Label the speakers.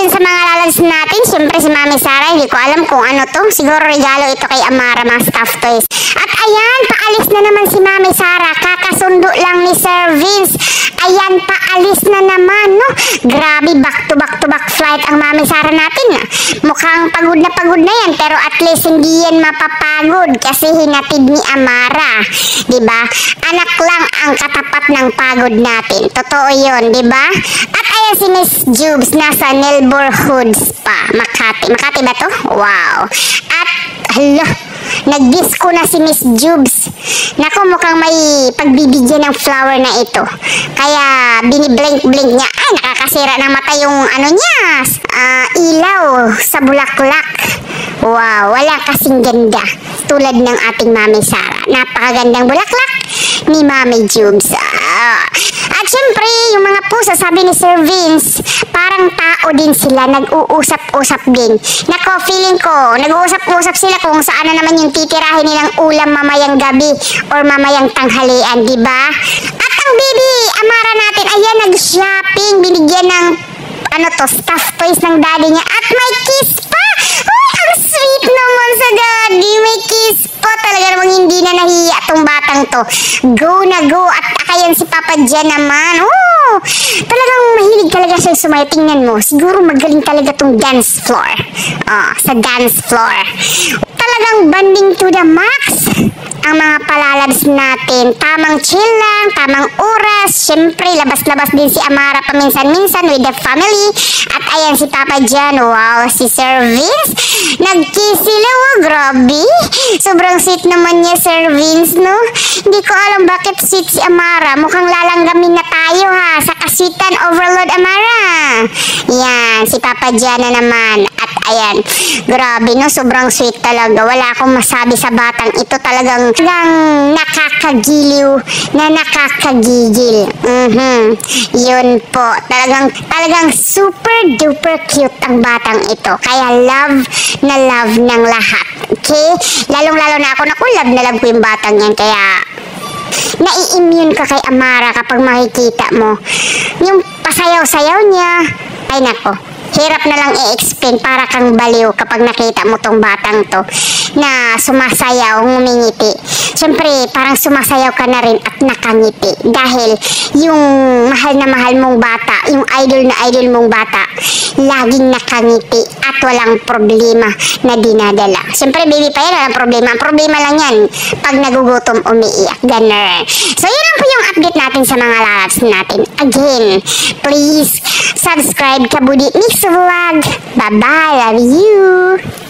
Speaker 1: question sa mga lalabs natin. Siyempre si Mami Sara, hindi ko alam kung ano to. Siguro regalo ito kay Amara, mga stuffed toys. At ayan, paalis na naman si Mami Sara. Kakasundo lang ni Sir Vince. Ayan, paalis na naman, no? Grabe, back to back flight ang Mami Sara natin. Mukhang pagod na yan, pero at least hindi yan mapapagod kasi hinatid ni Amara. Diba? Anak lang ang katapat ng pagod natin. Totoo yun, diba? At ayan si Miss Jubes, nasa neighborhoods pa. Makati. Makati ba to? Wow. At, hala, nag-disco na si Miss Jubes. Naku, mukhang may pagbibigyan ng flower na ito. Kaya, biniblink-blink niya. Ay, nakakasira ng mata yung ano niya. Ilaw sa bulaklak. Wow, wala kasing ganda. Tulad ng ating Mami Sara. Napakagandang bulaklak ni Mami Jubes. At syempre, yung mga pusa, sabi ni Sir Vince, parang tao din sila, nag-uusap-usap din. Nako, feeling ko, nag-uusap-usap sila kung saan na naman yung titirahin nilang ulam mamayang gabi or mamayang tanghalian, diba? At ang baby Amara natin, ayan, nag-shopping, binigyan ng stuffed toys ng daddy niya at may kiss pa. Uy, ang sweet naman sa daddy, may kiss pa. Talaga namang hindi na nahiya tong batang to. Go na go. At akayan si Papa Jan naman. Oh, talagang mahilig talaga siya sumaya. Tingnan mo, siguro magaling talaga tong dance floor. Sa dance floor. Talagang banding to the max ang mga palalabs natin. Tamang chill lang, tamang oras. Siyempre, labas-labas din si Amara paminsan-minsan with the family. At ayan si Papa Jan. Wow, si Sir Vince. Nag-kiss sila. Wow, grabe. Sobrang sweet naman niya, Sir Vince, no? Hindi ko alam bakit sweet si Amara. Mukhang lalanggamin na tayo, ha? Sa kaswitan overload, Amara. Yan, si Papa Jan na naman. At ayan, grabe, no? Sobrang sweet talaga. Wala akong masabi sa batang ito. Talagang nakakagiliw na nakakagigil. Yun po. Talagang super duper cute ang batang ito. Kaya love na love ng lahat. Okay? Lalong-lalo na ako. Naku, love na love ko yung batang yan. Kaya nai-immune ka kay Amara kapag makikita mo. Yung pasayaw-sayaw niya. Ay nako. Hirap na lang i-explain, para kang baliw kapag nakita mo tong batang to na sumasayaw, ngumingiti. Siyempre, parang sumasayaw ka na rin at nakangiti dahil yung mahal na mahal mong bata, yung idol na idol mong bata, laging nakangiti at walang problema na dinadala. Siyempre, baby pa yan, walang problema. Ang problema lang yan pag nagugutom, umiiyak. Ganun. So, yun lang po yung update natin sa mga lalabs natin. Again, please subscribe Kabudi Mix Vlog. Bye-bye. Love you.